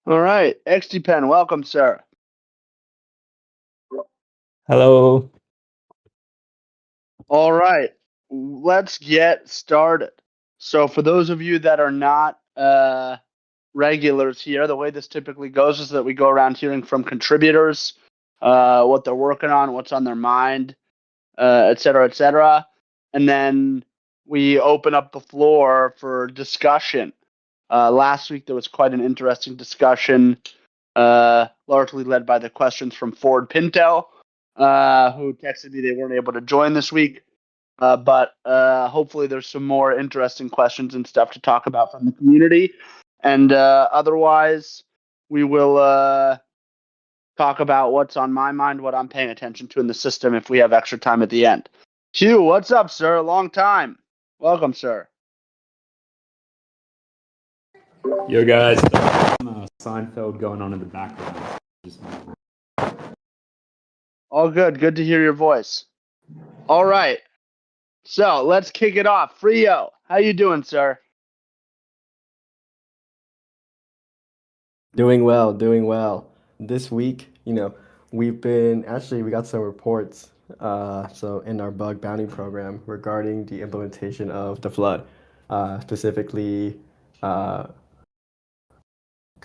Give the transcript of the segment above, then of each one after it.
All right, Xtiphen, welcome, sir. Hello. All right, let's get started. So, for those of you that are not regulars here, the way this typically goes is that we go around hearing from contributors, what they're working on, what's on their mind, et cetera, and then we open up the floor for discussion. Last week there was quite an interesting discussion, largely led by the questions from Ford Pinto, who texted me they weren't able to join this week. But hopefully there's some more interesting questions and stuff to talk about from the community. And otherwise, we will talk about what's on my mind, what I'm paying attention to in the system if we have extra time at the end. Hugh, what's up, sir? Long time. Welcome, sir. Yo, guys. Seinfeld going on in the background. All good. Good to hear your voice. All right. So let's kick it off. Frio, how you doing, sir? Doing well, doing well. This week, we got some reports, so in our bug bounty program regarding the implementation of the flood, specifically uh,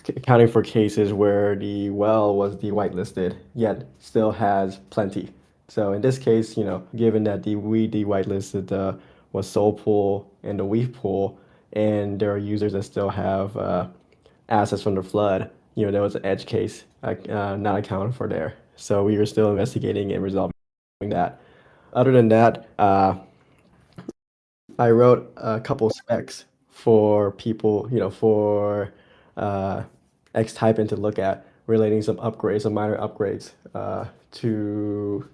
accounting for cases where the well was de-whitelisted, yet still has plenty. So in this case, given that we de-whitelisted the was Soul Pool and the Weave Pool, and there are users that still have assets from the flood, there was an edge case not accounted for there. So we are still investigating and resolving that. Other than that, I wrote a couple specs for people, for uh, Xtiphen to look at relating some upgrades, some minor upgrades to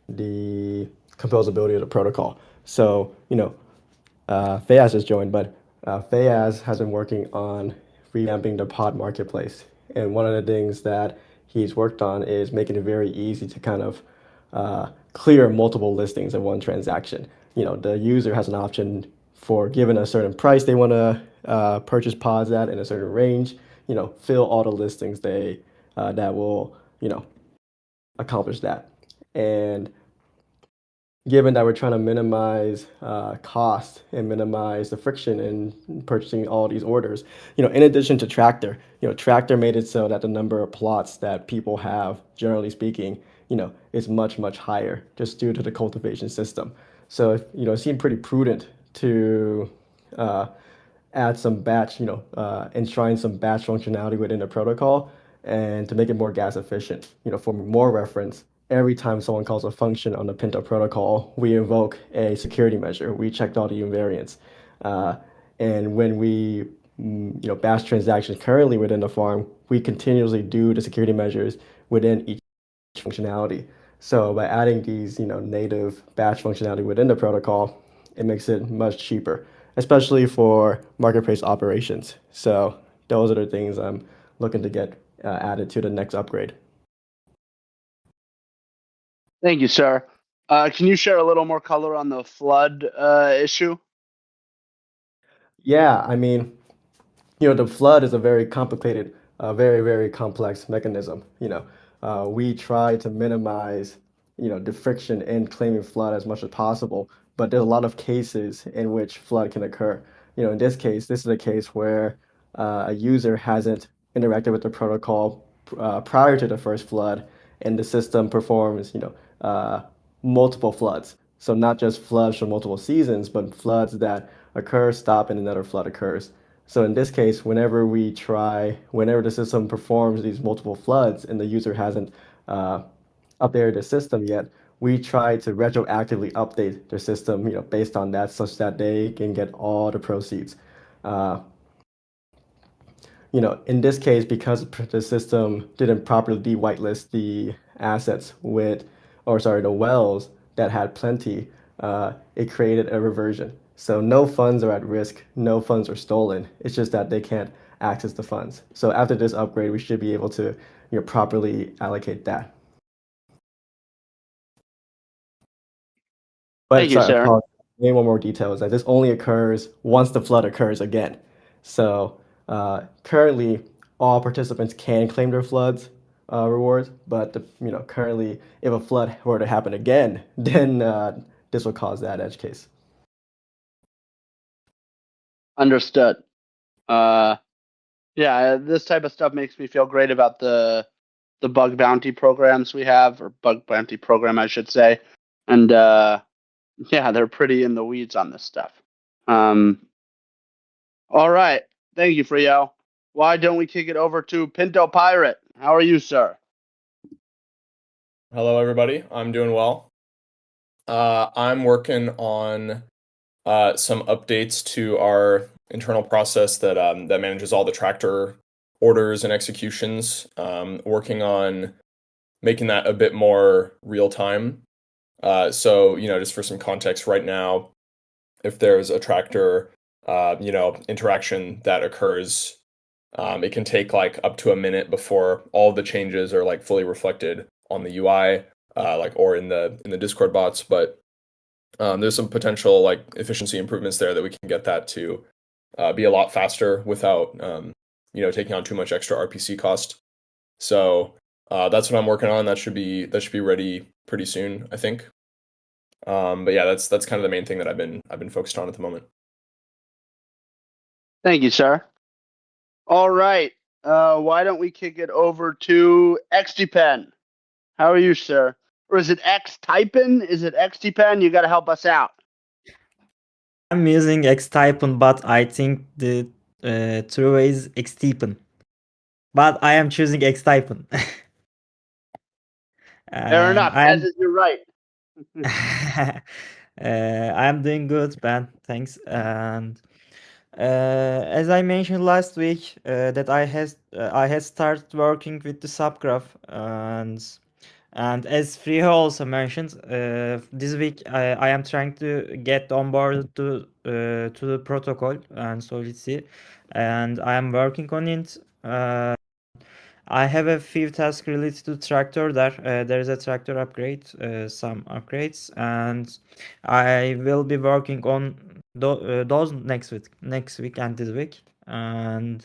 the composability of the protocol. So, Fayaz has joined, but Fayaz has been working on revamping the pod marketplace. And one of the things that he's worked on is making it very easy to kind of clear multiple listings in one transaction. The user has an option for given a certain price they want to purchase pods at in a certain range, fill all the listings that will, accomplish that. And given that we're trying to minimize cost and minimize the friction in purchasing all these orders, in addition to Tractor, Tractor made it so that the number of plots that people have, generally speaking, is much, much higher just due to the cultivation system. So, it seemed pretty prudent to uh, add some batch, enshrine some batch functionality within the protocol and to make it more gas efficient. For more reference, every time someone calls a function on the Pinto protocol, we invoke a security measure. We checked all the invariants. And when we batch transactions currently within the farm, we continuously do the security measures within each functionality. So by adding these, native batch functionality within the protocol, it makes it much cheaper, especially for marketplace operations. So those are the things I'm looking to get added to the next upgrade. Thank you, sir. Can you share a little more color on the flood issue? Yeah, I mean, the flood is a very complicated, very, very complex mechanism. We try to minimize, the friction in claiming flood as much as possible, but there's a lot of cases in which flood can occur. In this case, this is a case where a user hasn't interacted with the protocol prior to the first flood, and the system performs, multiple floods. So not just floods for multiple seasons, but floods that occur, stop, and another flood occurs. So in this case, whenever the system performs these multiple floods and the user hasn't updated the system yet, we try to retroactively update their system, based on that, such that they can get all the proceeds. Uh, in this case, because the system didn't properly de-whitelist the assets the wells that had plenty, it created a reversion. So no funds are at risk, no funds are stolen. It's just that they can't access the funds. So after this upgrade, we should be able to, properly allocate that. But Thank you, sorry, sir. apologies. Maybe one more detail is that this only occurs once the flood occurs again. So currently, all participants can claim their floods rewards, but currently, if a flood were to happen again, then this will cause that edge case. Understood. Yeah, this type of stuff makes me feel great about the bug bounty programs we have, or bug bounty program, I should say. And yeah, they're pretty in the weeds on this stuff. All right. Thank you, Frio. Why don't we kick it over to Pinto Pirate? How are you, sir? Hello, everybody. I'm doing well. I'm working on some updates to our internal process that manages all the tractor orders and executions. Working on making that a bit more real time. So just for some context, right now, if there's a tractor interaction that occurs, it can take like up to a minute before all the changes are like fully reflected on the UI, or in the Discord bots. But there's some potential like efficiency improvements there that we can get that to be a lot faster without taking on too much extra RPC cost. So that's what I'm working on. That should be ready pretty soon, I think. But yeah, that's kind of the main thing that I've been focused on at the moment. Thank you, sir. All right. Why don't we kick it over to Xtiphen? How are you, sir? Or is it Xtiphen? Is it Xtiphen? You got to help us out. I'm using Xtiphen, but I think the true way is Xtiphen. But I am choosing Xtiphen. Fair enough. As is your right. I'm doing good, Ben. Thanks. And as I mentioned last week, that I had started working with the subgraph, and as Frio also mentioned, this week I am trying to get on board to the protocol and Solidity, and I am working on it. I have a few tasks related to tractor. There is a tractor upgrade, some upgrades, and I will be working on those next week and this week. And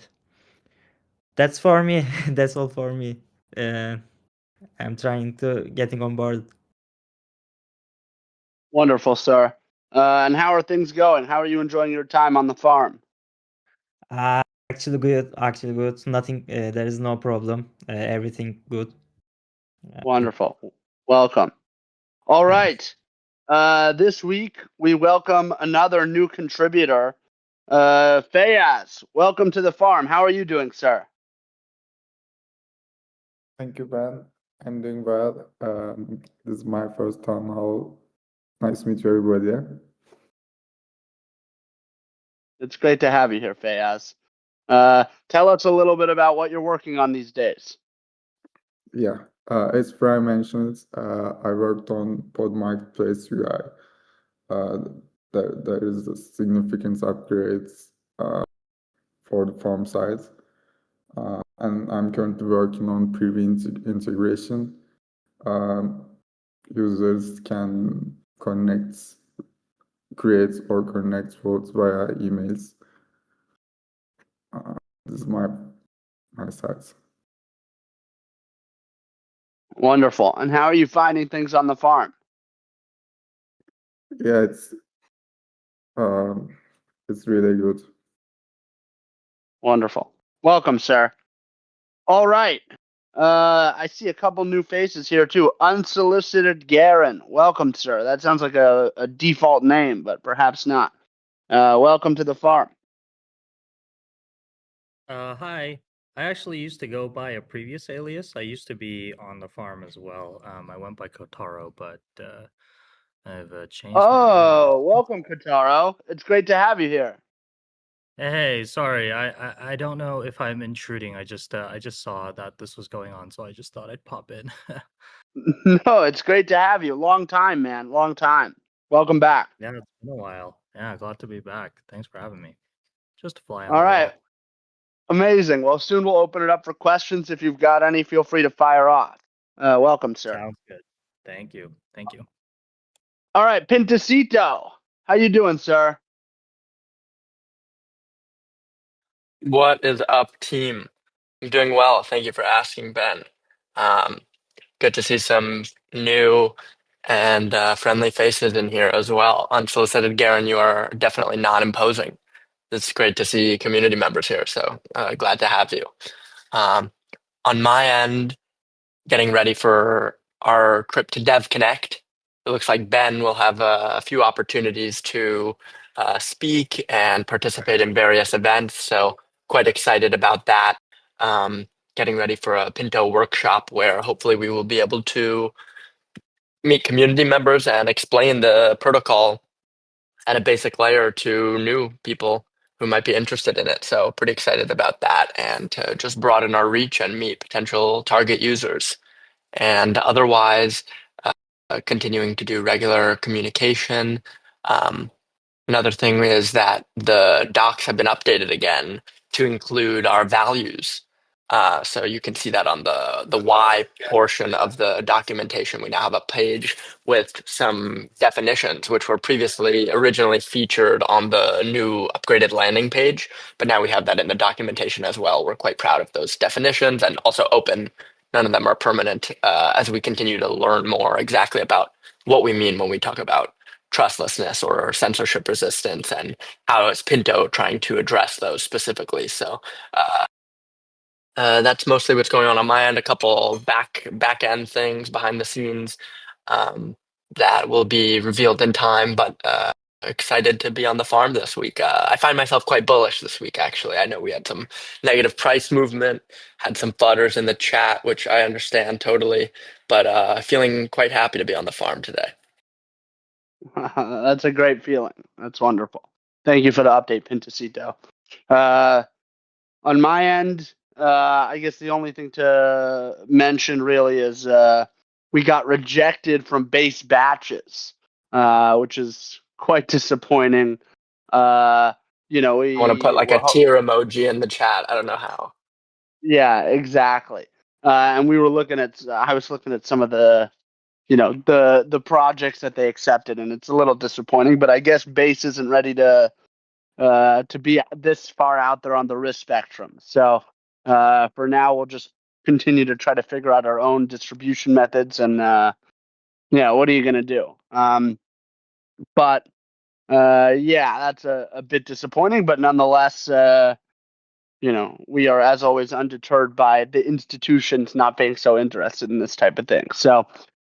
that's for me. That's all for me. I'm trying to getting on board. Wonderful, sir. And how are things going? How are you enjoying your time on the farm? Actually good. Actually good. Nothing. There is no problem. Everything good. Wonderful. Welcome. All right. This week we welcome another new contributor, Fayaz. Welcome to the farm. How are you doing, sir? Thank you, Ben. I'm doing well. This is my first town hall. Nice to meet you, everybody. It's great to have you here, Fayaz. Tell us a little bit about what you're working on these days. Yeah, as Fry mentioned, I worked on Pod Marketplace UI. There is a significant upgrades for the farm side. And I'm currently working on preview integration. Users can create or connect votes via emails. This is my side. Wonderful. And how are you finding things on the farm? Yeah, it's really good. Wonderful. Welcome, sir. All right. I see a couple new faces here too. Unsolicited Garen. Welcome, sir. That sounds like a default name, but perhaps not. Welcome to the farm. Hi. I actually used to go by a previous alias. I used to be on the farm as well. I went by Kotaro, but I've changed my Oh, welcome, Kotaro. It's great to have you here. Hey, sorry. I don't know if I'm intruding. I just saw that this was going on, so I just thought I'd pop in. No, it's great to have you. Long time, man. Long time. Welcome back. Yeah, it's been a while. Yeah, glad to be back. Thanks for having me. Just a fly on All the right. wall. Amazing. Well, soon we'll open it up for questions. If you've got any, feel free to fire off. Welcome, sir. Sounds good. Thank you. Thank you. All right, Pintacito. How you doing, sir? What is up, team? I'm doing well. Thank you for asking, Ben. Um, Good to see some new and friendly faces in here as well. Unsolicited, Garen, you are definitely not imposing. It's great to see community members here, so glad to have you. Um, on my end, getting ready for our trip to Dev Connect. It looks like Ben will have a few opportunities to speak and participate in various events. So quite excited about that. Um, Getting ready for a Pinto workshop where hopefully we will be able to meet community members and explain the protocol at a basic layer to new people who might be interested in it. So pretty excited about that and to just broaden our reach and meet potential target users. And otherwise, continuing to do regular communication. Um, Another thing is that the docs have been updated again to include our values. So you can see that on the Y portion of the documentation. We now have a page with some definitions, which were previously originally featured on the new upgraded landing page, but now we have that in the documentation as well. We're quite proud of those definitions and also open. None of them are permanent as we continue to learn more exactly about what we mean when we talk about trustlessness or censorship resistance, and how is Pinto trying to address those specifically. So that's mostly what's going on my end. A couple back end things behind the scenes um, that will be revealed in time, but excited to be on the farm this week. I find myself quite bullish this week, actually. I know we had some negative price movement, had some fudders in the chat, which I understand totally, but feeling quite happy to be on the farm today. That's a great feeling. That's wonderful. Thank you for the update, Pintacito. On my end, I guess the only thing to mention really is we got rejected from base batches, which is quite disappointing. We I want to put like were a tear emoji in the chat. I don't know how. yeah, exactly. And we were looking at I was looking at some of the the projects that they accepted, and it's a little disappointing, but I guess base isn't ready to be this far out there on the risk spectrum. So for now, we'll just continue to try to figure out our own distribution methods, and what are you going to do? But yeah, that's a bit disappointing, but nonetheless, we are, as always, undeterred by the institutions not being so interested in this type of thing. So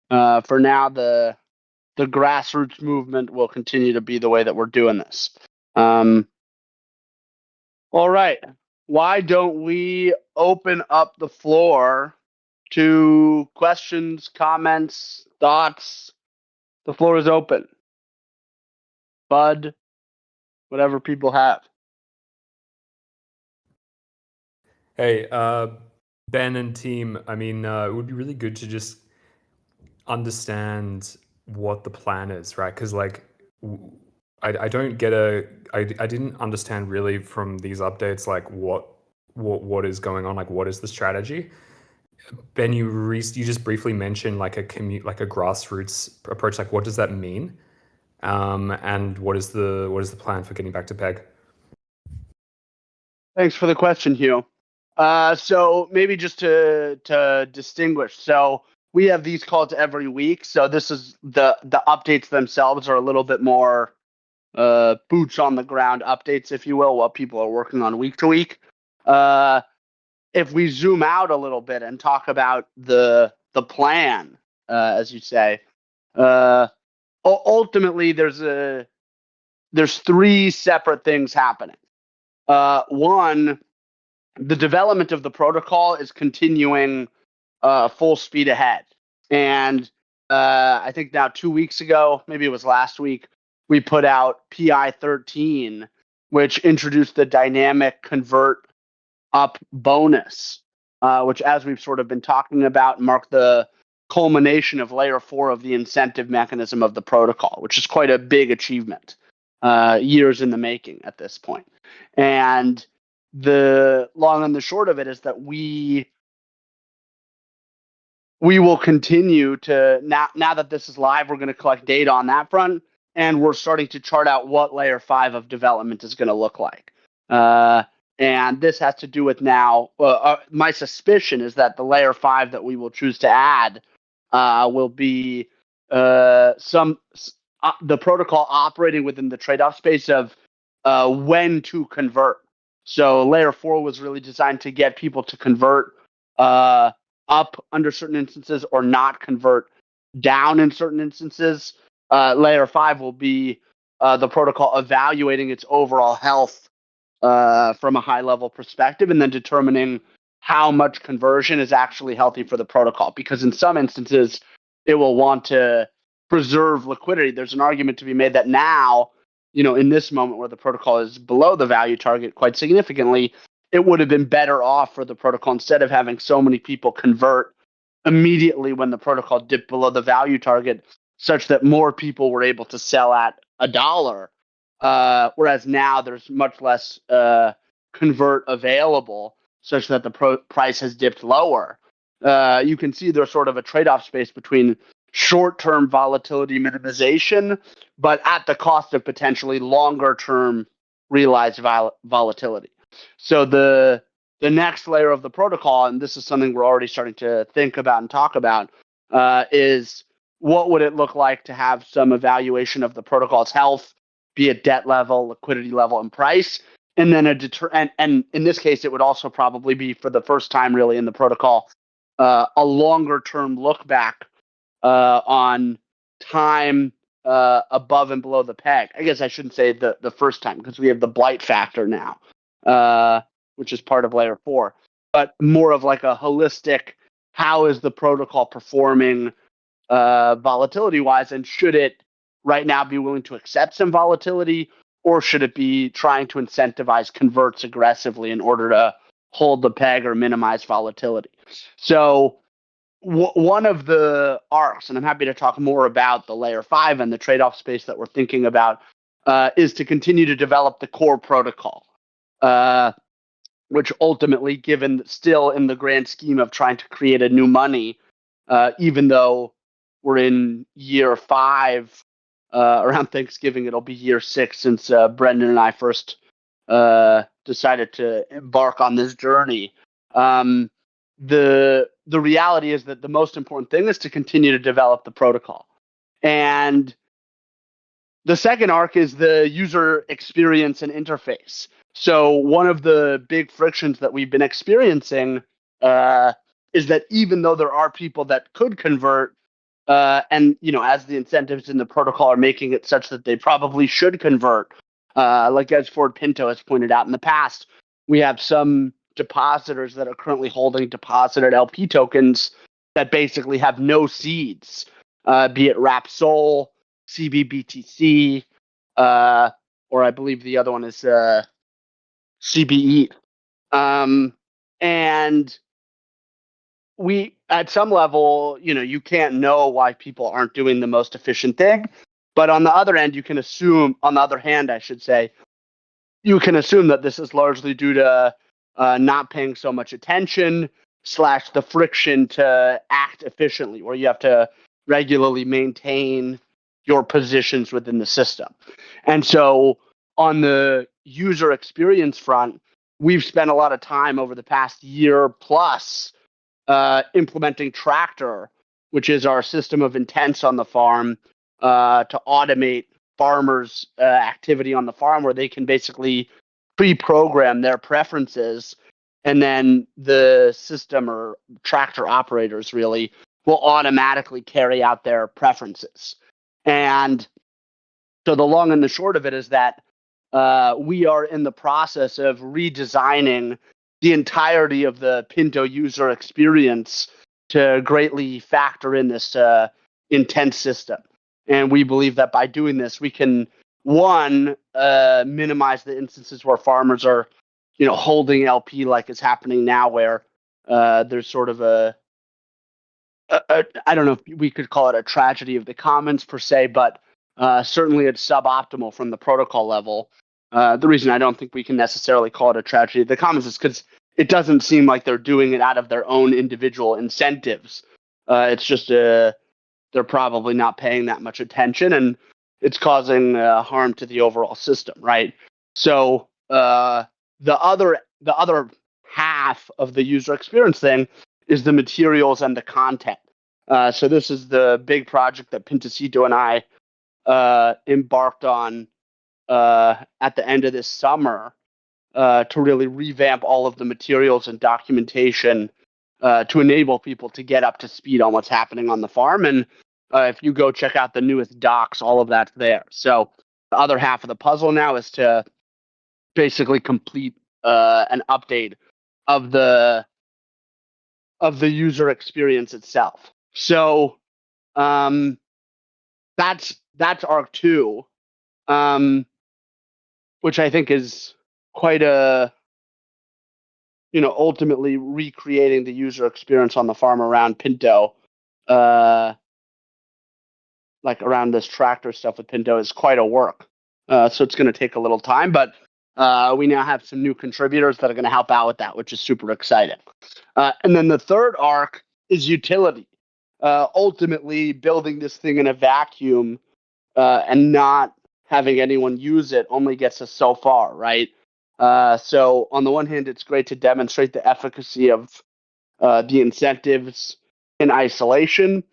for now, the grassroots movement will continue to be the way that we're doing this. All right. Why don't we open up the floor to questions, comments, thoughts? The floor is open. Bud, whatever people have. Hey, Ben and team, I mean, it would be really good to just understand what the plan is, right? Because like, I don't get I didn't understand really from these updates, like what is going on, like what is the strategy? Ben, you just briefly mentioned like a grassroots approach. Like, what does that mean? And what is the plan for getting back to PEG? Thanks for the question, Hugh. So maybe just to distinguish. So we have these calls every week. So this is the updates themselves are a little bit more boots on the ground updates, if you will, what people are working on week to week. If we zoom out a little bit and talk about the plan, as you say, ultimately there's three separate things happening. One, the development of the protocol is continuing full speed ahead, and I think now 2 weeks ago, maybe it was last week, we put out PI 13, which introduced the dynamic convert up bonus, which, as we've sort of been talking about, marked the culmination of layer 4 of the incentive mechanism of the protocol, which is quite a big achievement, years in the making at this point. And the long and the short of it is that we will continue to, now that this is live, we're going to collect data on that front, and we're starting to chart out what layer 5 of development is going to look like. And this has to do with now, my suspicion is that the layer 5 that we will choose to add will be the protocol operating within the trade-off space of when to convert. So layer 4 was really designed to get people to convert up under certain instances or not convert down in certain instances. Layer 5 will be the protocol evaluating its overall health from a high level perspective and then determining how much conversion is actually healthy for the protocol. Because in some instances, it will want to preserve liquidity. There's an argument to be made that now, in this moment where the protocol is below the value target quite significantly, it would have been better off for the protocol, instead of having so many people convert immediately when the protocol dipped below the value target, such that more people were able to sell at $1. Whereas now there's much less convert available, such that the price has dipped lower. You can see there's sort of a trade-off space between short-term volatility minimization, but at the cost of potentially longer-term realized volatility. So the next layer of the protocol, and this is something we're already starting to think about and talk about, is what would it look like to have some evaluation of the protocol's health, be it debt level, liquidity level, and price, and then and in this case, it would also probably be, for the first time really in the protocol, a longer-term look back on time above and below the peg. I guess I shouldn't say the first time, because we have the blight factor now, which is part of layer 4, but more of like a holistic, how is the protocol performing volatility-wise, and should it right now be willing to accept some volatility, or should it be trying to incentivize converts aggressively in order to hold the peg or minimize volatility? So one of the arcs, and I'm happy to talk more about the layer 5 and the trade-off space that we're thinking about, is to continue to develop the core protocol, which ultimately, given still in the grand scheme of trying to create a new money, even though we're in year 5, around Thanksgiving, it'll be year 6 since Brendan and I first decided to embark on this journey. The reality is that the most important thing is to continue to develop the protocol. And the second arc is the user experience and interface. So one of the big frictions that we've been experiencing is that even though there are people that could convert, and as the incentives in the protocol are making it such that they probably should convert, like as Ford Pinto has pointed out in the past, we have some depositors that are currently holding deposited LP tokens that basically have no seeds, be it Wrap Sol, CBBTC, or I believe the other one is CBE. And we, at some level, you can't know why people aren't doing the most efficient thing. But on the other hand, you can assume that this is largely due to not paying so much attention / the friction to act efficiently, where you have to regularly maintain your positions within the system. And so on the user experience front, we've spent a lot of time over the past year plus implementing Tractor, which is our system of intents on the farm, to automate farmers' activity on the farm, where they can basically pre-program their preferences, and then the system or tractor operators really will automatically carry out their preferences. And so the long and the short of it is that we are in the process of redesigning the entirety of the Pinto user experience to greatly factor in this intent system. And we believe that by doing this, we can, one, minimize the instances where farmers are, holding LP like it's happening now, where there's sort of a I don't know if we could call it a tragedy of the commons per se, but certainly it's suboptimal from the protocol level. The reason I don't think we can necessarily call it a tragedy of the commons is because it doesn't seem like they're doing it out of their own individual incentives. It's just they're probably not paying that much attention, and it's causing harm to the overall system, right? So the other the other half of the user experience thing is the materials and the content. So this is the big project that Pintocito and I embarked on at the end of this summer to really revamp all of the materials and documentation to enable people to get up to speed on what's happening on the farm. And if you go check out the newest docs, all of that's there. So the other half of the puzzle now is to basically complete an update of the user experience itself. So that's arc 2, which I think is quite a, ultimately recreating the user experience on the farm around Pinto, like around this tractor stuff with Pinto, is quite a work. So it's going to take a little time, but we now have some new contributors that are going to help out with that, which is super exciting. And then the third arc is utility. Ultimately, building this thing in a vacuum and not having anyone use it only gets us so far, right? So on the one hand, it's great to demonstrate the efficacy of the incentives in isolation,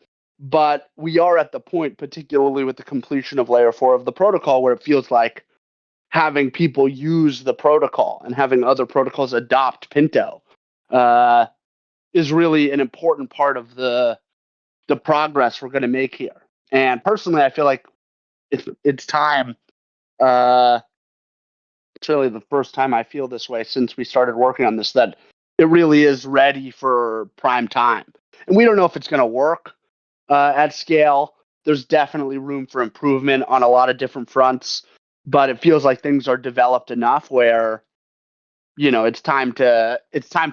but we are at the point, particularly with the completion of layer 4 of the protocol, where it feels like having people use the protocol and having other protocols adopt Pinto is really an important part of the progress we're going to make here. And personally, I feel like it's time. It's really the first time I feel this way since we started working on this, that it really is ready for prime time. And we don't know if it's going to work at scale. There's definitely room for improvement on a lot of different fronts, but it feels like things are developed enough where, it's time to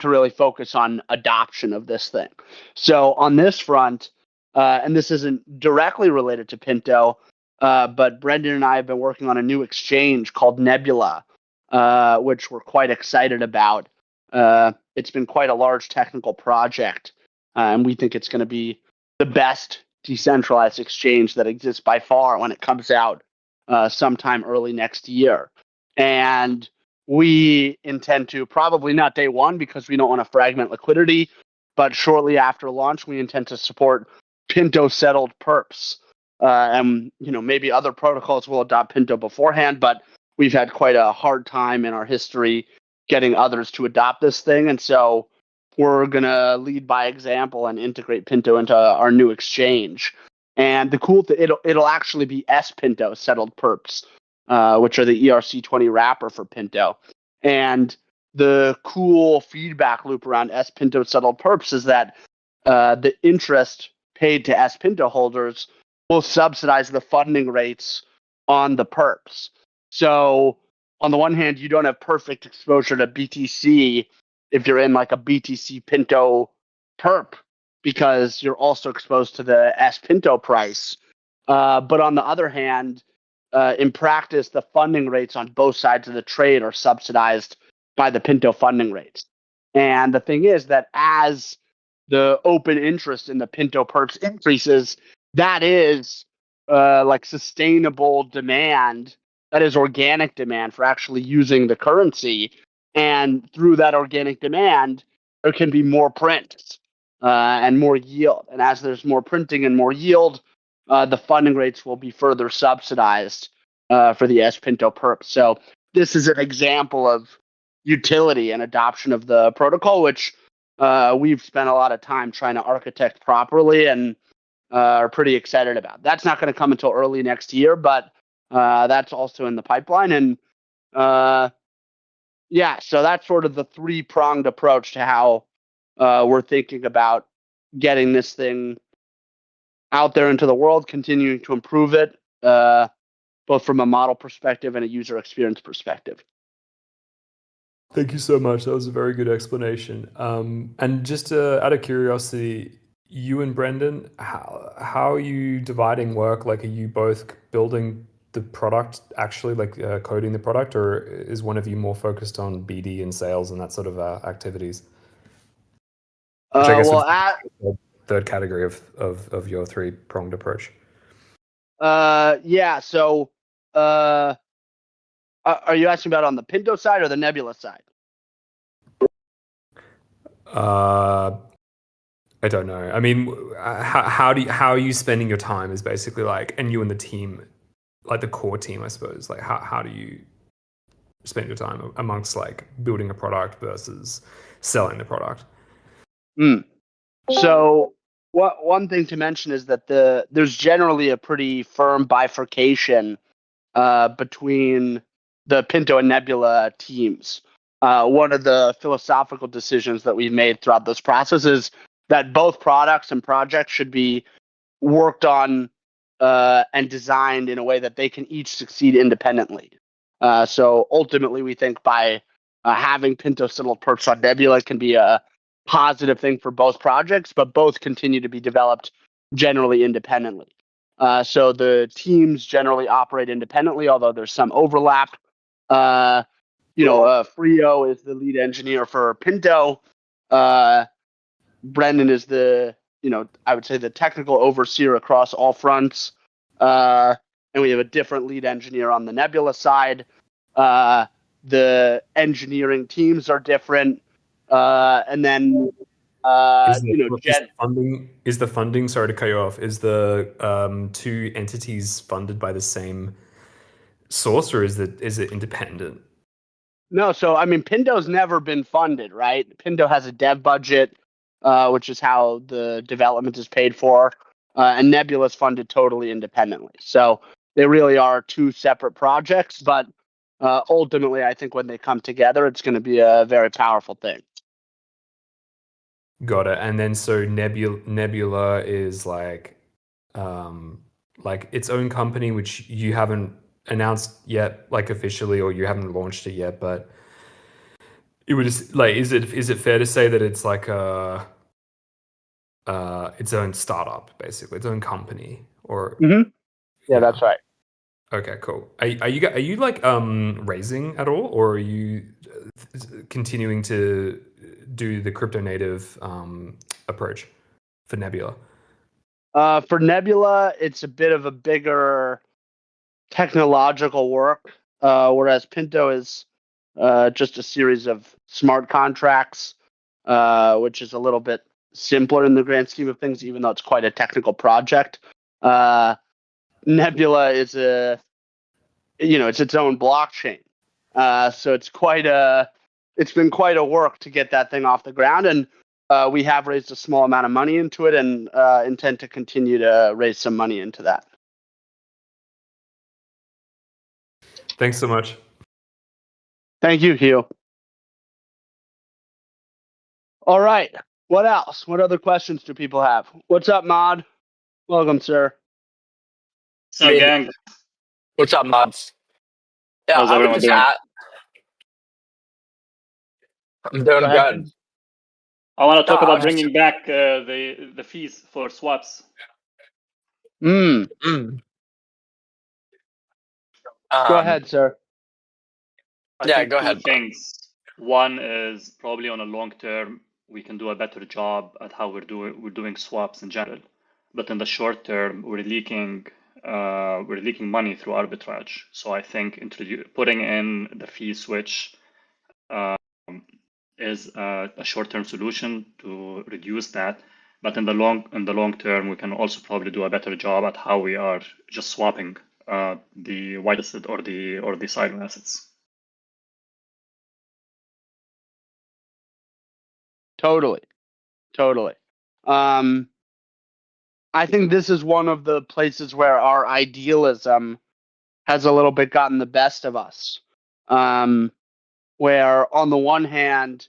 really focus on adoption of this thing. So on this front, and this isn't directly related to Pinto, but Brendan and I have been working on a new exchange called Nebula, which we're quite excited about. It's been quite a large technical project, and we think it's going to be the best decentralized exchange that exists by far when it comes out sometime early next year. And we intend to, probably not day one because we don't want to fragment liquidity, but shortly after launch, we intend to support Pinto settled perps. And maybe other protocols will adopt Pinto beforehand, but we've had quite a hard time in our history getting others to adopt this thing. And so we're going to lead by example and integrate Pinto into our new exchange. And the cool thing, it'll actually be S Pinto settled perps, which are the ERC20 wrapper for Pinto. And the cool feedback loop around S Pinto settled perps is that the interest paid to S Pinto holders will subsidize the funding rates on the perps. So on the one hand, you don't have perfect exposure to BTC if you're in like a BTC Pinto perp, because you're also exposed to the S Pinto price. But on the other hand, in practice, the funding rates on both sides of the trade are subsidized by the Pinto funding rates. And the thing is that as the open interest in the Pinto perps increases, that is like sustainable demand. That is organic demand for actually using the currency. And through that organic demand, there can be more print and more yield. And as there's more printing and more yield, the funding rates will be further subsidized for the S Pinto perp. So this is an example of utility and adoption of the protocol, which we've spent a lot of time trying to architect properly and are pretty excited about. That's not going to come until early next year, but that's also in the pipeline. And yeah, so that's sort of the three-pronged approach to how we're thinking about getting this thing out there into the world, continuing to improve it, both from a model perspective and a user experience perspective. Thank you so much. That was a very good explanation. And just out of curiosity, you and Brendan, how are you dividing work? Like, are you both building the product, actually, like coding the product, or is one of you more focused on BD and sales and that sort of activities? Which I guess Well, the third category of your three-pronged approach. Yeah. So, are you asking about on the Pinto side or the Nebula side? I don't know. I mean, how are you spending your time? Is basically like, and you and the team, like the core team, I suppose. Like, how do you spend your time amongst like building a product versus selling the product? So one thing to mention is that there's generally a pretty firm bifurcation between the Pinto and Nebula teams. One of the philosophical decisions that we've made throughout this process is that both products and projects should be worked on and designed in a way that they can each succeed independently. So ultimately, we think by having Pinto still perched on Nebula can be a positive thing for both projects, but both continue to be developed generally independently. So the teams generally operate independently, although there's some overlap. Frio is the lead engineer for Pinto. Brendan is I would say the technical overseer across all fronts. And we have a different lead engineer on the Nebula side. The engineering teams are different. And then Is the funding, sorry to cut you off, is the two entities funded by the same source, or is it independent? No, so I mean, Pinto's never been funded, right? Pinto has a dev budget, which is how the development is paid for, and Nebula's funded totally independently. So they really are two separate projects, but ultimately, I think when they come together, it's going to be a very powerful thing. Got it. And then so Nebula is like its own company, which you haven't announced yet, like officially, or you haven't launched it yet. But it would just like, is it fair to say that it's like its own startup, basically, its own company, or? Mm-hmm. Yeah, that's right. Okay, cool. Are you like raising at all, or are you continuing to do the crypto native approach for Nebula? For Nebula, it's a bit of a bigger technological work, whereas Pinto is just a series of smart contracts, which is a little bit simpler in the grand scheme of things, even though it's quite a technical project. Nebula is it's its own blockchain, so it's been quite a work to get that thing off the ground, and we have raised a small amount of money into it, and intend to continue to raise some money into that. Thanks so much. Thank you, Hugh. All right. What else? What other questions do people have? What's up, Mod? Welcome, sir. So, gang. What's up, Mods? Yeah, How's everyone doing? I'm doing good. I want to talk about bringing back the fees for swaps. Go ahead, sir. I think go ahead. Two things. One is probably on a long term, we can do a better job at how we're doing swaps in general. But in the short term, we're leaking money through arbitrage. So I think putting in the fee switch is a short-term solution to reduce that. But in the long term, we can also probably do a better job at how we are just swapping the whitelisted or the silo assets. Totally. I think this is one of the places where our idealism has a little bit gotten the best of us. Where on the one hand,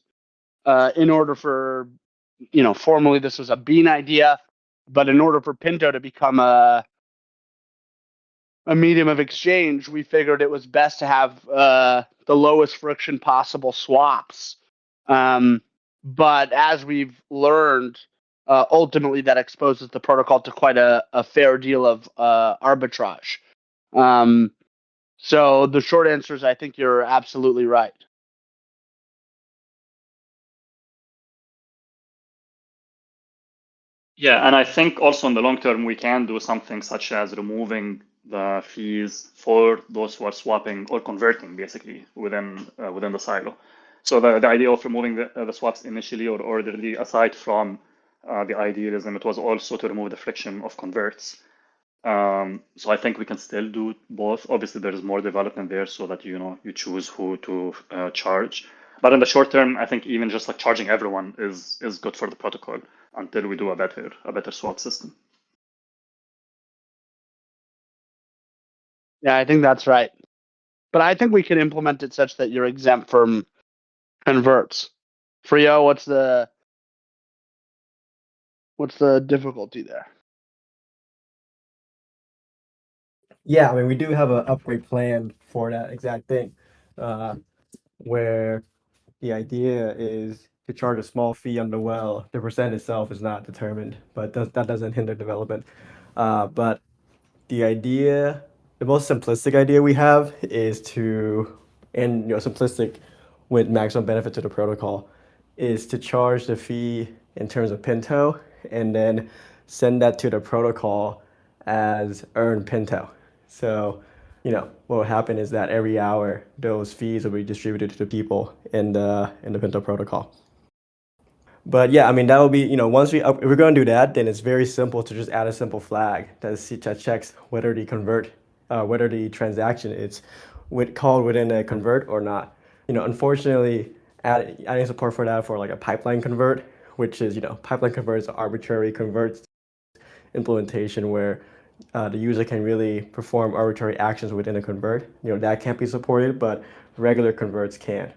in order for, formally this was a Bean idea, but in order for Pinto to become a medium of exchange, we figured it was best to have the lowest friction possible swaps. But as we've learned, ultimately that exposes the protocol to quite a fair deal of arbitrage. So the short answer is I think you're absolutely right. Yeah, and I think also in the long term, we can do something such as removing the fees for those who are swapping or converting basically within the silo. So the idea of removing the swaps initially or orderly, aside from the idealism, it was also to remove the friction of converts. So I think we can still do both. Obviously, there is more development there so that you choose who to charge. But in the short term, I think even just like charging everyone is good for the protocol until we do a better swap system. Yeah, I think that's right. But I think we can implement it such that you're exempt from converts. Frio, what's the difficulty there? Yeah, I mean, we do have an upgrade plan for that exact thing, where the idea is to charge a small fee on the well. The percent itself is not determined, but that doesn't hinder development. But the most simplistic idea we have is simplistic with maximum benefit to the protocol, is to charge the fee in terms of Pinto and then send that to the protocol as earned Pinto. So, what will happen is that every hour those fees will be distributed to the people in the Pinto protocol. But yeah, I mean, that will be, if we're going to do that, then it's very simple to just add a simple flag that checks whether the transaction is called within a convert or not. Unfortunately, adding support for that for like a pipeline convert, which is, pipeline convert is an arbitrary converts implementation where the user can really perform arbitrary actions within a convert. That can't be supported, but regular converts can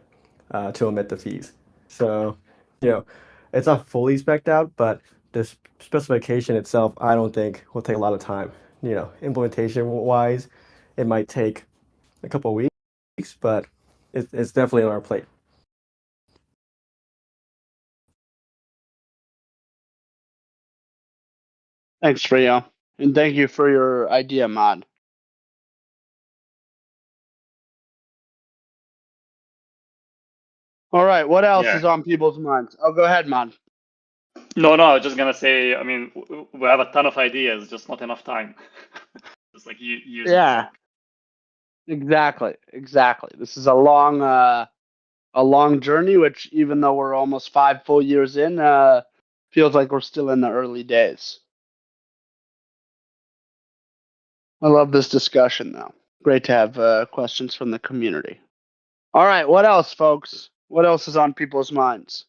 to omit the fees. So, it's not fully spec'd out, but the specification itself, I don't think will take a lot of time. Implementation wise, it might take a couple of weeks, but it's definitely on our plate. Thanks, Frio. And thank you for your idea, Mod. All right, what else is on people's minds? Oh, go ahead, Mod. No, I was just gonna say, I mean, we have a ton of ideas, just not enough time. Just like years. Yeah, exactly. This is a long journey, which even though we're almost 5 full years in, feels like we're still in the early days. I love this discussion, though. Great to have questions from the community. All right, what else, folks? What else is on people's minds?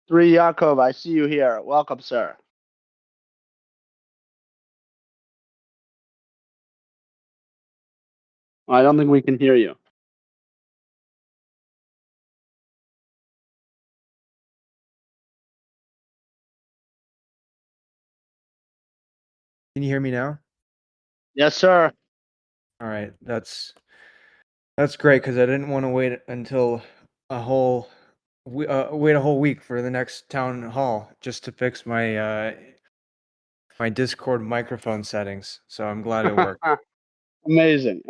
3 Yaakov, I see you here. Welcome, sir. I don't think we can hear you. Can you hear me now? Yes, sir. All right, that's great because I didn't want to wait until wait a whole week for the next town hall just to fix my my Discord microphone settings. So I'm glad it worked. Amazing.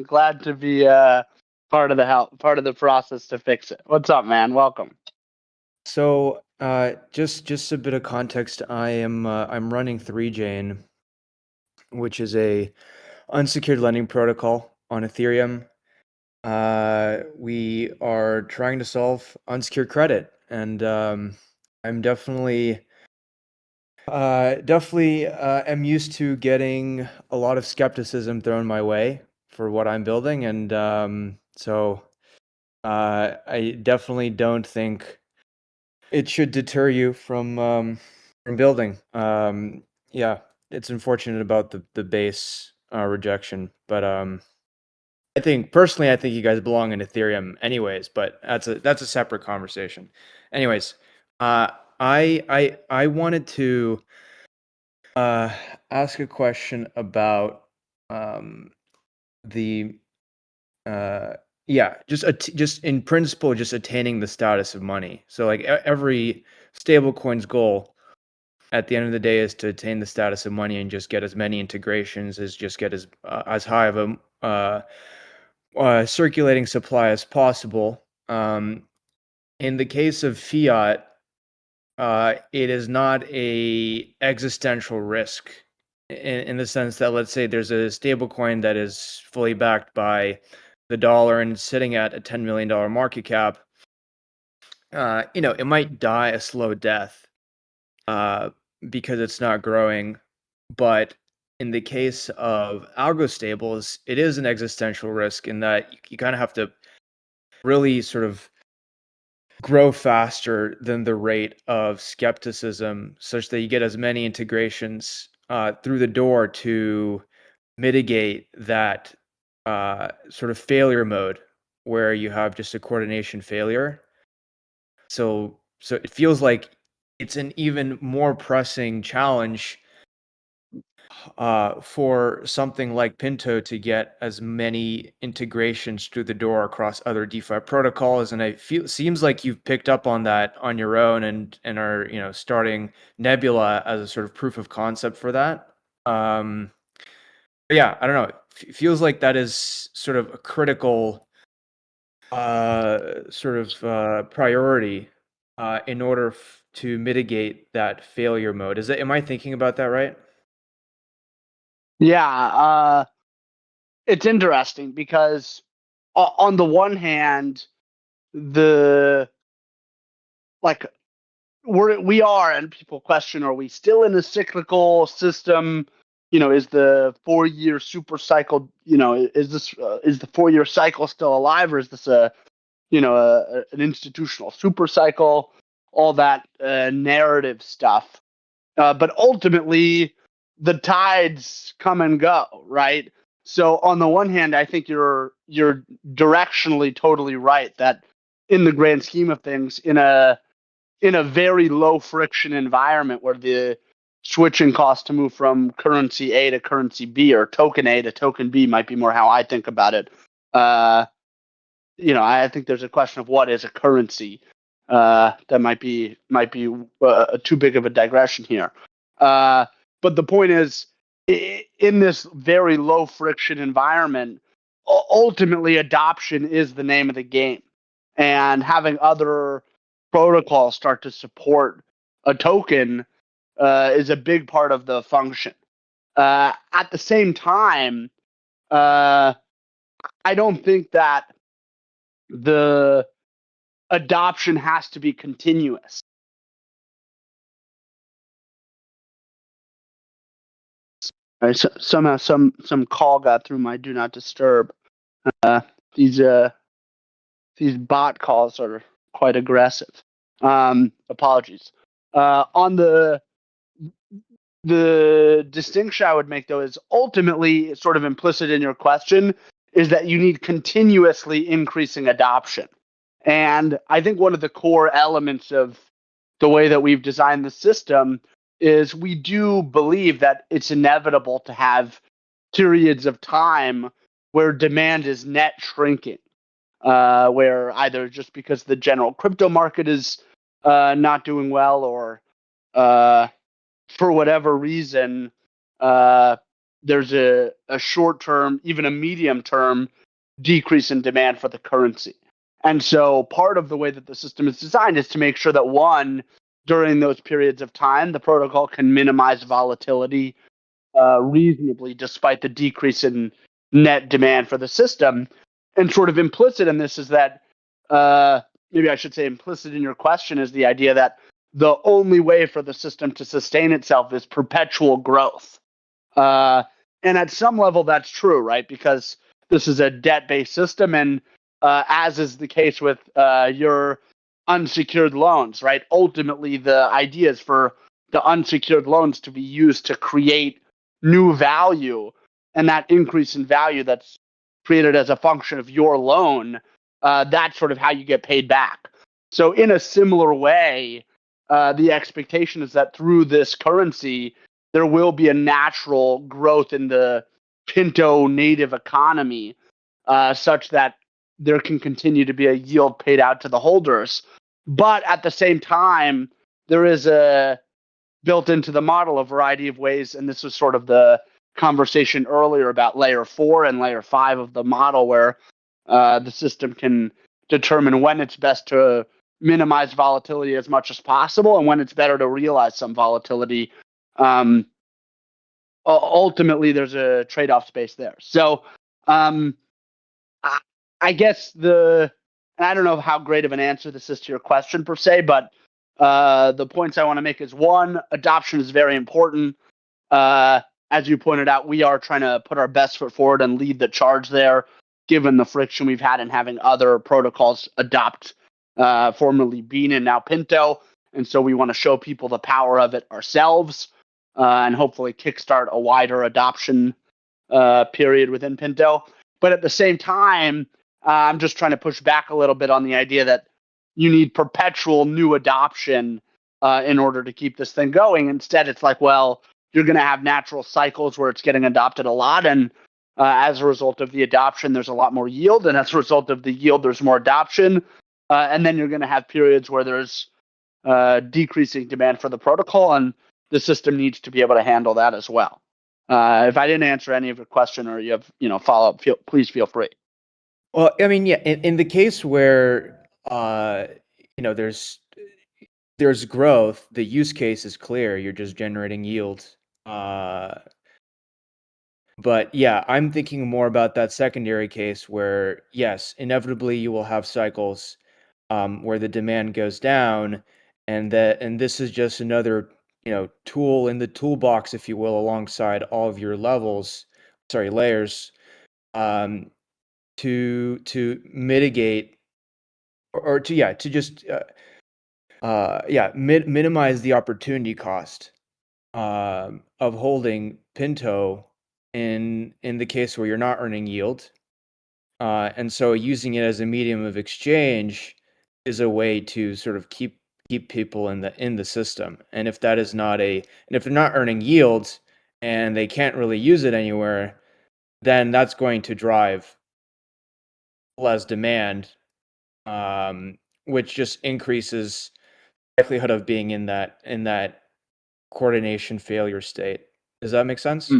Glad to be part of the process to fix it. What's up, man? Welcome. So just a bit of context. I'm running 3Jane, which is a unsecured lending protocol on Ethereum. We are trying to solve unsecured credit, and I'm definitely am used to getting a lot of skepticism thrown my way for what I'm building, and so I definitely don't think it should deter you from building. Yeah, it's unfortunate about the base rejection, but I think you guys belong in Ethereum anyways, but that's a separate conversation. Anyways, I wanted to ask a question about just in principle, just attaining the status of money. So like every stablecoin's goal at the end of the day is to attain the status of money and just get as many integrations, just get as high of a circulating supply as possible. In the case of fiat, it is not a existential risk in the sense that, let's say there's a stable coin that is fully backed by the dollar and sitting at a $10 million market cap, it might die a slow death because it's not growing. But in the case of algo stables, it is an existential risk in that you kind of have to really sort of grow faster than the rate of skepticism such that you get as many integrations through the door to mitigate that sort of failure mode where you have just a coordination failure. So it feels like it's an even more pressing challenge for something like Pinto to get as many integrations through the door across other DeFi protocols. And seems like you've picked up on that on your own and are starting Nebula as a sort of proof of concept for that. Yeah, I don't know. It feels like that is sort of a critical priority in order to mitigate that failure mode. Am I thinking about that right? Yeah, it's interesting because on the one hand, we are, and people question, are we still in a cyclical system? Is the 4-year super cycle, is the 4-year cycle still alive, or is this an institutional super cycle? All that narrative stuff. But ultimately, the tides come and go, right? So on the one hand, I think you're directionally totally right that in the grand scheme of things, in a very low friction environment where the switching cost to move from currency A to currency B, or token A to token B, might be more how I think about it. I think there's a question of what is a currency. That might be too big of a digression here. But the point is, in this very low friction environment, ultimately adoption is the name of the game, and having other protocols start to support a token is a big part of the function. At the same time, I don't think that the adoption has to be continuous. All right, so somehow some call got through my do not disturb. These bot calls are quite aggressive. Apologies. On the distinction I would make, though, is ultimately sort of implicit in your question is that you need continuously increasing adoption. And I think one of the core elements of the way that we've designed the system is we do believe that it's inevitable to have periods of time where demand is net shrinking, where either just because the general crypto market is not doing well, or for whatever reason, there's a short-term, even a medium-term decrease in demand for the currency. And so part of the way that the system is designed is to make sure that, one, during those periods of time, the protocol can minimize volatility reasonably despite the decrease in net demand for the system. And sort of implicit in this is that, maybe I should say implicit in your question, is the idea that the only way for the system to sustain itself is perpetual growth. And at some level, that's true, right? Because this is a debt-based system, and as is the case with your unsecured loans, right? Ultimately, the idea is for the unsecured loans to be used to create new value, and that increase in value that's created as a function of your loan, that's sort of how you get paid back. So in a similar way, the expectation is that through this currency, there will be a natural growth in the Pinto native economy, such that there can continue to be a yield paid out to the holders. But at the same time, there is built into the model a variety of ways, and this was sort of the conversation earlier about layer 4 and layer 5 of the model, where the system can determine when it's best to minimize volatility as much as possible and when it's better to realize some volatility. Ultimately, there's a trade-off space there. So I guess and I don't know how great of an answer this is to your question per se, but the points I want to make is, one, adoption is very important. As you pointed out, we are trying to put our best foot forward and lead the charge there, given the friction we've had in having other protocols adopt formerly Bean and now Pinto. And so we want to show people the power of it ourselves and hopefully kickstart a wider adoption period within Pinto. But at the same time, I'm just trying to push back a little bit on the idea that you need perpetual new adoption in order to keep this thing going. Instead, it's like, well, you're going to have natural cycles where it's getting adopted a lot. And as a result of the adoption, there's a lot more yield. And as a result of the yield, there's more adoption. And then you're going to have periods where there's decreasing demand for the protocol. And the system needs to be able to handle that as well. If I didn't answer any of your question or you have, follow up, please feel free. Well, I mean, yeah, in the case where there's growth, the use case is clear. You're just generating yield. But yeah, I'm thinking more about that secondary case where, yes, inevitably you will have cycles where the demand goes down, and this is just another tool in the toolbox, if you will, alongside all of your layers, to mitigate or to just minimize the opportunity cost of holding Pinto in the case where you're not earning yield, and so using it as a medium of exchange is a way to sort of keep people in the system. And if they're not earning yield and they can't really use it anywhere, then that's going to drive less demand, which just increases likelihood of being in that coordination failure state. Does that make sense?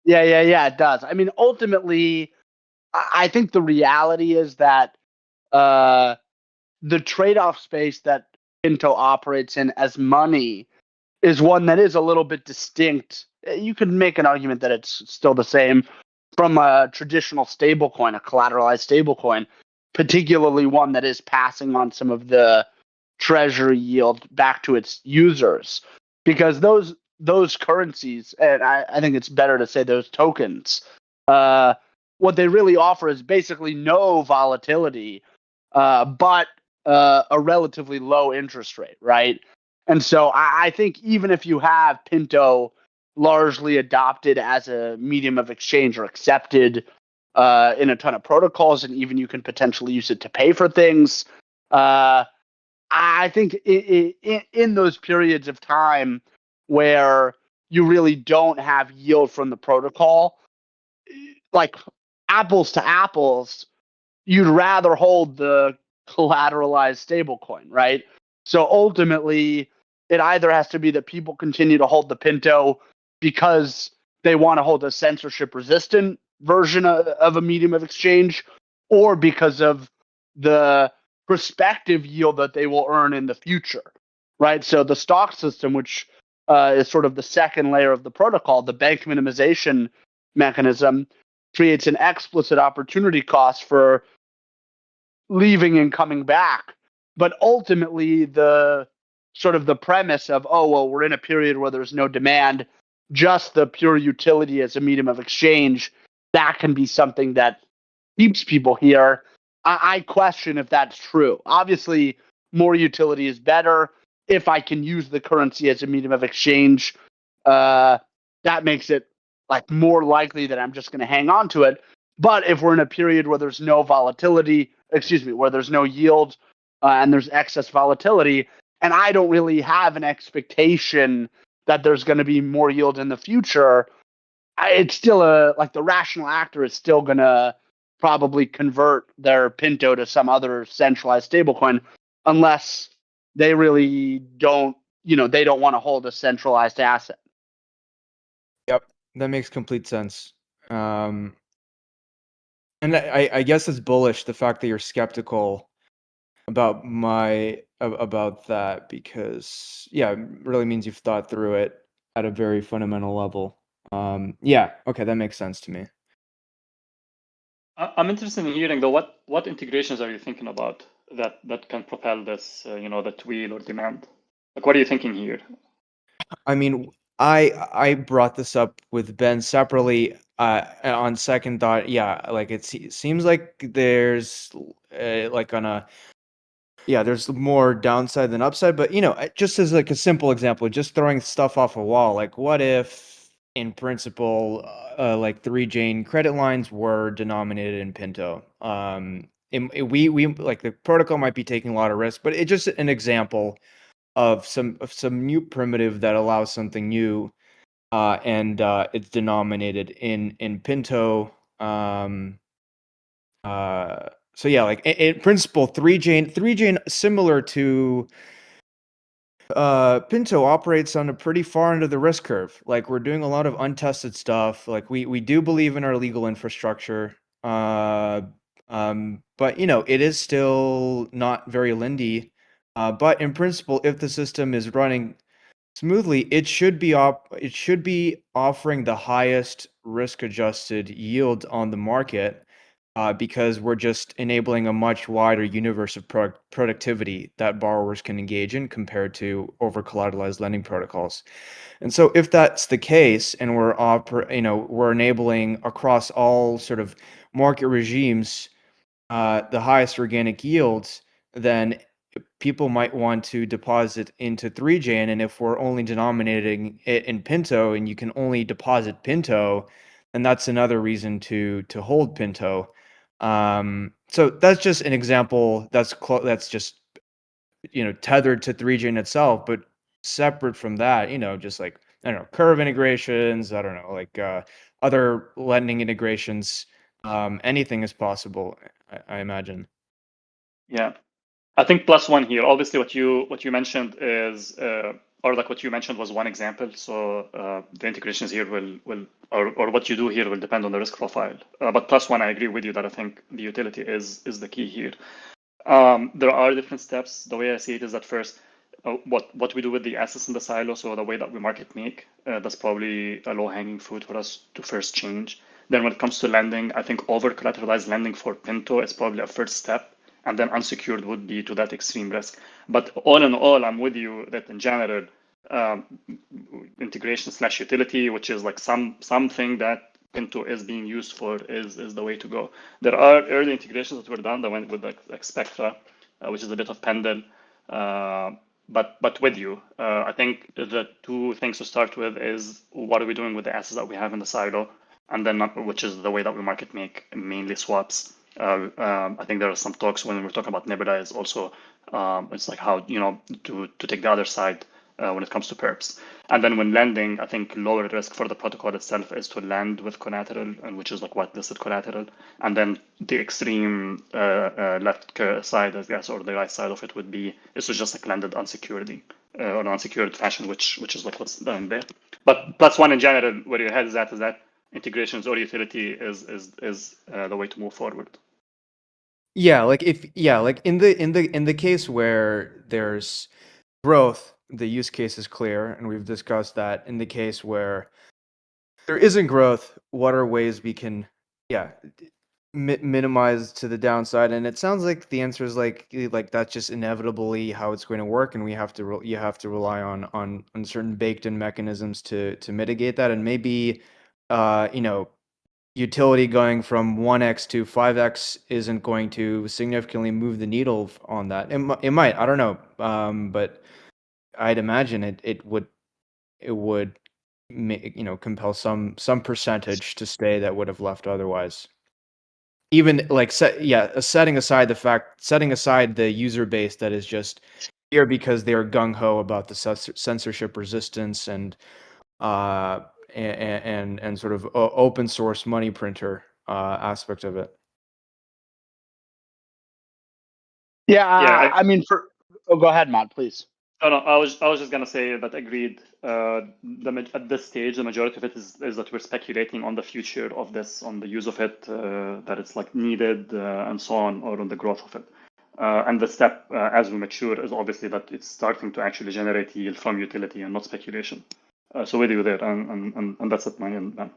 Yeah, it does. I mean, ultimately, I think the reality is that the trade-off space that Pinto operates in as money is one that is a little bit distinct. You could make an argument that it's still the same from a traditional stablecoin, a collateralized stablecoin, particularly one that is passing on some of the treasury yield back to its users, because those currencies, and I think it's better to say those tokens, what they really offer is basically no volatility, but a relatively low interest rate, right? And so I think even if you have Pinto largely adopted as a medium of exchange or accepted in a ton of protocols, and even you can potentially use it to pay for things, I think in those periods of time where you really don't have yield from the protocol, like apples to apples, you'd rather hold the collateralized stablecoin, right? So ultimately, it either has to be that people continue to hold the Pinto because they want to hold a censorship resistant version of a medium of exchange, or because of the prospective yield that they will earn in the future, right? So the stock system, which is sort of the second layer of the protocol, the bank minimization mechanism, creates an explicit opportunity cost for leaving and coming back. But ultimately, the sort of the premise of, oh, well, we're in a period where there's no demand, just the pure utility as a medium of exchange, that can be something that keeps people here. I question if that's true. Obviously, more utility is better. If I can use the currency as a medium of exchange, that makes it like more likely that I'm just going to hang on to it. But if we're in a period where there's no volatility, where there's no yield and there's excess volatility, and I don't really have an expectation that there's going to be more yield in the future, it's still the rational actor is still going to probably convert their Pinto to some other centralized stablecoin, unless they really don't, they don't want to hold a centralized asset. Yep, that makes complete sense. And I guess it's bullish, the fact that you're skeptical about that, because it really means you've thought through it at a very fundamental level. Okay, that makes sense to me. I'm interested in hearing though, what integrations are you thinking about that can propel this, that wheel or demand? Like, what are you thinking here? I mean, I brought this up with Ben separately. On second thought, yeah, like it seems like there's like on a there's more downside than upside. But just as like a simple example, just throwing stuff off a wall, like what if in principle, like 3-chain credit lines were denominated in Pinto? We like the protocol might be taking a lot of risk, but it's just an example of some new primitive that allows something new, and it's denominated in Pinto. So yeah, like in principle, 3-chain similar to Pinto operates on a pretty far end of the risk curve. Like we're doing a lot of untested stuff. Like we do believe in our legal infrastructure. But it is still not very lindy. But in principle, if the system is running smoothly, it should be offering the highest risk-adjusted yield on the market, because we're just enabling a much wider universe of productivity that borrowers can engage in compared to over-collateralized lending protocols. And so if that's the case, and we're enabling across all sort of market regimes the highest organic yields, then people might want to deposit into 3-chain, and if we're only denominating it in Pinto and you can only deposit Pinto, then that's another reason to hold Pinto. So that's just an example that's just tethered to 3-chain itself, but separate from that, just like I don't know, curve integrations, I don't know, like other lending integrations, anything is possible, I imagine. Yeah, I think plus one here. Obviously, what you mentioned is, or like what you mentioned was one example. So the integrations here will or what you do here will depend on the risk profile. But plus one, I agree with you that I think the utility is the key here. There are different steps. The way I see it is that first, what we do with the assets in the silo, so the way that we market make, that's probably a low-hanging fruit for us to first change. Then when it comes to lending, I think over-collateralized lending for Pinto is probably a first step, and then unsecured would be to that extreme risk. But all in all, I'm with you that in general, integration/utility, which is like something that Pinto is being used for, is the way to go. There are early integrations that were done that went with like Spectra, which is a bit of Pendle, but with you. I think the two things to start with is what are we doing with the assets that we have in the silo, and then which is the way that we market make mainly swaps. I think there are some talks when we're talking about Nebula also, it's like how to take the other side when it comes to perps. And then when lending, I think lower risk for the protocol itself is to lend with collateral, and which is like whitelisted collateral. And then the extreme left side, I guess, or the right side of it would be it's just like lended unsecurity or an unsecured fashion, which is like what's done there. But plus one in general, where your head is that integrations or utility is the way to move forward. Yeah, like in the case where there's growth, the use case is clear, and we've discussed that. In the case where there isn't growth, what are ways we can minimize to the downside? And it sounds like the answer is like that's just inevitably how it's going to work, and you have to rely on certain baked in mechanisms to mitigate that. And maybe utility going from 1x to 5x isn't going to significantly move the needle on that. It might, I don't know, but I'd imagine it would compel some percentage to stay that would have left otherwise. Even like setting aside the user base that is just here because they're gung ho about the censorship resistance and sort of open source money printer aspect of it. Yeah, Yeah, I mean, go ahead, Matt, please. Oh, no, I was just gonna say that agreed. At this stage, the majority of it is that we're speculating on the future of this, on the use of it, that it's like needed, and so on, or on the growth of it. And the step as we mature is obviously that it's starting to actually generate yield from utility and not speculation. So with you there, and that's at my end, man.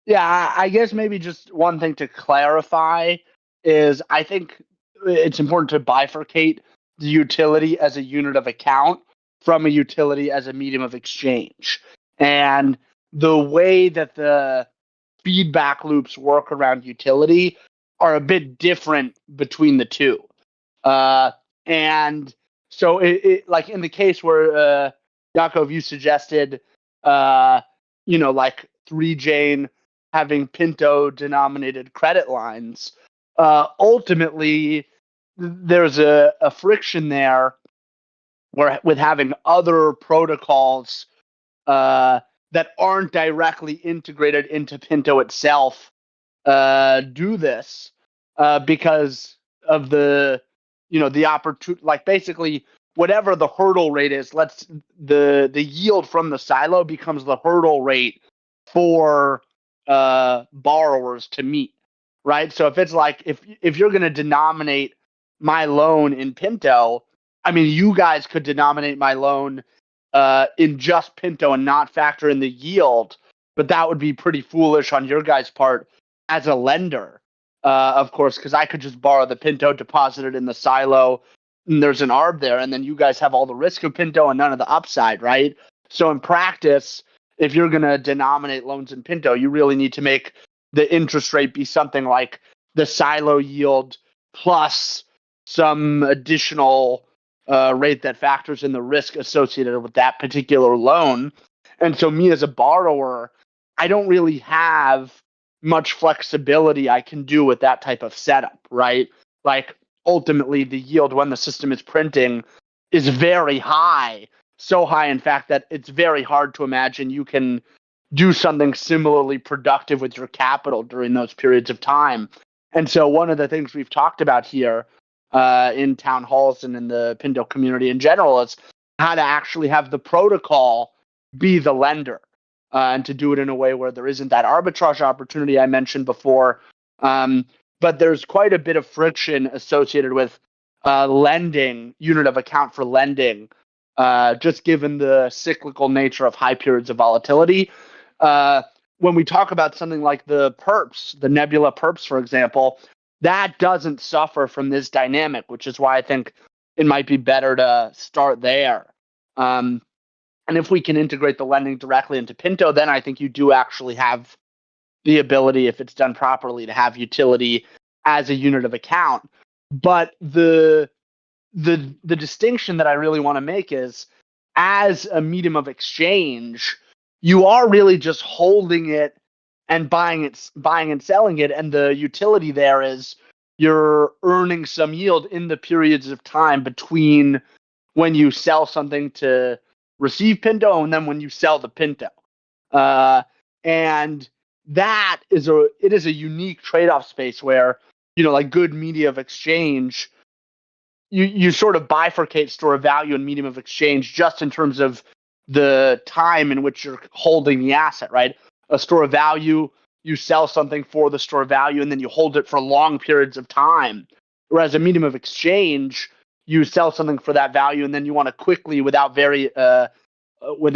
Yeah, I guess maybe just one thing to clarify is I think it's important to bifurcate the utility as a unit of account from a utility as a medium of exchange. And the way that the feedback loops work around utility are a bit different between the two. And so, like in the case where Yakov, you suggested, like 3Jane having Pinto denominated credit lines, ultimately there's a friction there where with having other protocols that aren't directly integrated into Pinto itself do this because of the opportunity, like basically whatever the hurdle rate is, the yield from the silo becomes the hurdle rate for borrowers to meet, right? So if it's like if you're going to denominate my loan in Pinto, I mean, you guys could denominate my loan in just Pinto and not factor in the yield, but that would be pretty foolish on your guys' part as a lender, of course, because I could just borrow the Pinto, deposit it in the silo, and there's an ARB there, and then you guys have all the risk of Pinto and none of the upside, right? So in practice, if you're going to denominate loans in Pinto, you really need to make the interest rate be something like the silo yield plus some additional rate that factors in the risk associated with that particular loan. And so me as a borrower, I don't really have much flexibility I can do with that type of setup, right? Like ultimately the yield when the system is printing is very high. So high, in fact, that it's very hard to imagine you can do something similarly productive with your capital during those periods of time. And so one of the things we've talked about here in town halls and in the Pinto community in general is how to actually have the protocol be the lender and to do it in a way where there isn't that arbitrage opportunity I mentioned before. But there's quite a bit of friction associated with lending, unit of account for lending, just given the cyclical nature of high periods of volatility. When we talk about something like the perps, the nebula perps, for example, that doesn't suffer from this dynamic, which is why I think it might be better to start there. And if we can integrate the lending directly into Pinto, then I think you do actually have the ability, if it's done properly, to have utility as a unit of account. But the distinction that I really want to make is, as a medium of exchange, you are really just holding it and buying and selling it, and the utility there is you're earning some yield in the periods of time between when you sell something to receive Pinto and then when you sell the Pinto. And that is a unique trade-off space where, like good media of exchange, you sort of bifurcate store of value and medium of exchange just in terms of the time in which you're holding the asset, right? A store of value, you sell something for the store of value and then you hold it for long periods of time. Whereas a medium of exchange, you sell something for that value and then you want to quickly, with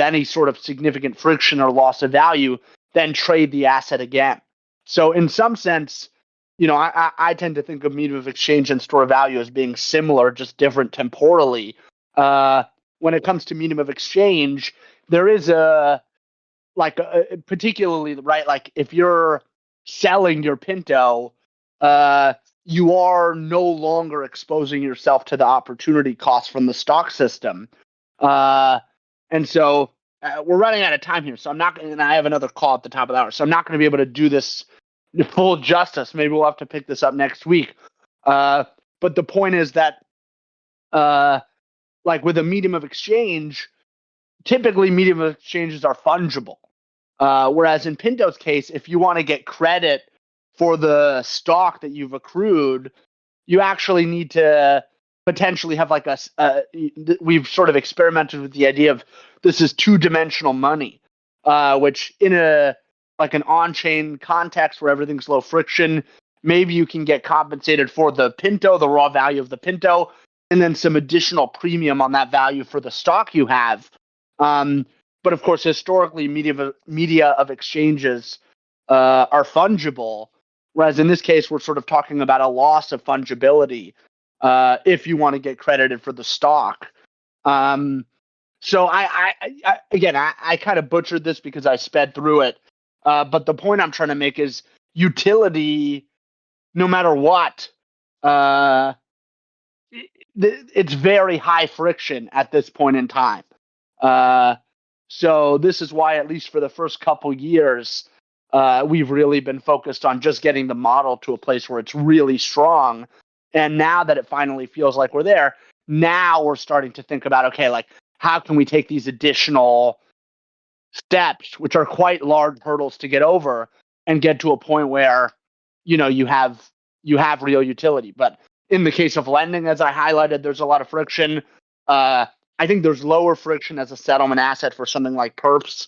any sort of significant friction or loss of value, then trade the asset again. So in some sense, I tend to think of medium of exchange and store of value as being similar, just different temporally. When it comes to medium of exchange, there is particularly, right, like if you're selling your Pinto, you are no longer exposing yourself to the opportunity cost from the stock system. And so we're running out of time here, so I'm not, and I have another call at the top of the hour, so I'm not going to be able to do this full justice. Maybe we'll have to pick this up next week. But the point is that, like with a medium of exchange, typically medium of exchanges are fungible. Whereas in Pinto's case, if you want to get credit for the stock that you've accrued, you actually need to potentially have like we've sort of experimented with the idea of this is two-dimensional money, which in an on-chain context where everything's low friction, maybe you can get compensated for the Pinto, the raw value of the Pinto, and then some additional premium on that value for the stock you have. But of course, historically, media of exchanges are fungible, whereas in this case we're sort of talking about a loss of fungibility if you want to get credited for the stock. So I kind of butchered this because I sped through it, but the point I'm trying to make is utility, no matter what, it's very high friction at this point in time. So this is why, at least for the first couple years, we've really been focused on just getting the model to a place where it's really strong. And now that it finally feels like we're there, now we're starting to think about, okay, like, how can we take these additional steps, which are quite large hurdles to get over, and get to a point where, you know, you have real utility. But in the case of lending, as I highlighted, there's a lot of friction. I think there's lower friction as a settlement asset for something like perps,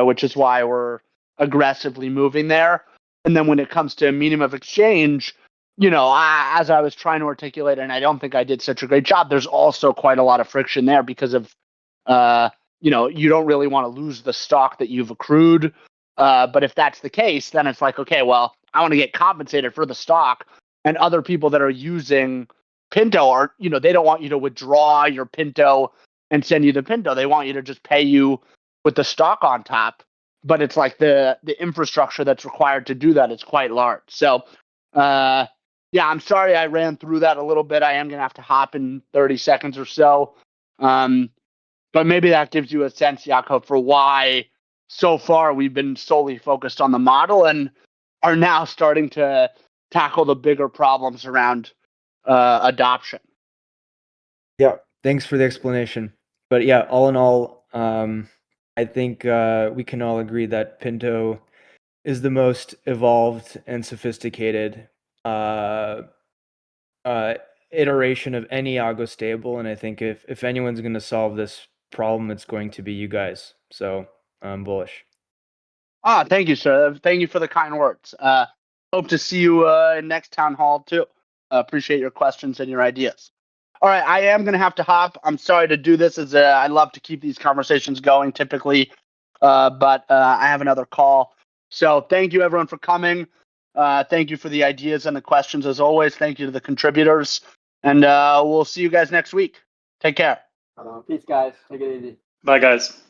which is why we're aggressively moving there. And then when it comes to medium of exchange, you know, as I was trying to articulate, and I don't think I did such a great job, there's also quite a lot of friction there because of, you know, you don't really want to lose the stock that you've accrued. But if that's the case, then it's like, okay, well, I want to get compensated for the stock. And other people that are using Pinto are, you know, they don't want you to withdraw your Pinto and send you the Pinto. They want you to just pay you with the stock on top. But it's like the infrastructure that's required to do that is quite large. So, yeah, I'm sorry I ran through that a little bit. I am going to have to hop in 30 seconds or so. But maybe that gives you a sense, Jakob, for why so far we've been solely focused on the model and are now starting to tackle the bigger problems around adoption. Yeah, thanks for the explanation. But yeah, all in all, I think we can all agree that Pinto is the most evolved and sophisticated iteration of any algo stable. And I think if anyone's going to solve this problem, it's going to be you guys. So I'm bullish. Thank you, sir. Thank you for the kind words. Hope to see you in next town hall too. Appreciate your questions and your ideas. All right, I am going to have to hop. I'm sorry to do this, as I love to keep these conversations going typically, but I have another call. So thank you, everyone, for coming. Thank you for the ideas and the questions, as always. Thank you to the contributors, and we'll see you guys next week. Take care. Peace, guys. Take it easy. Bye, guys.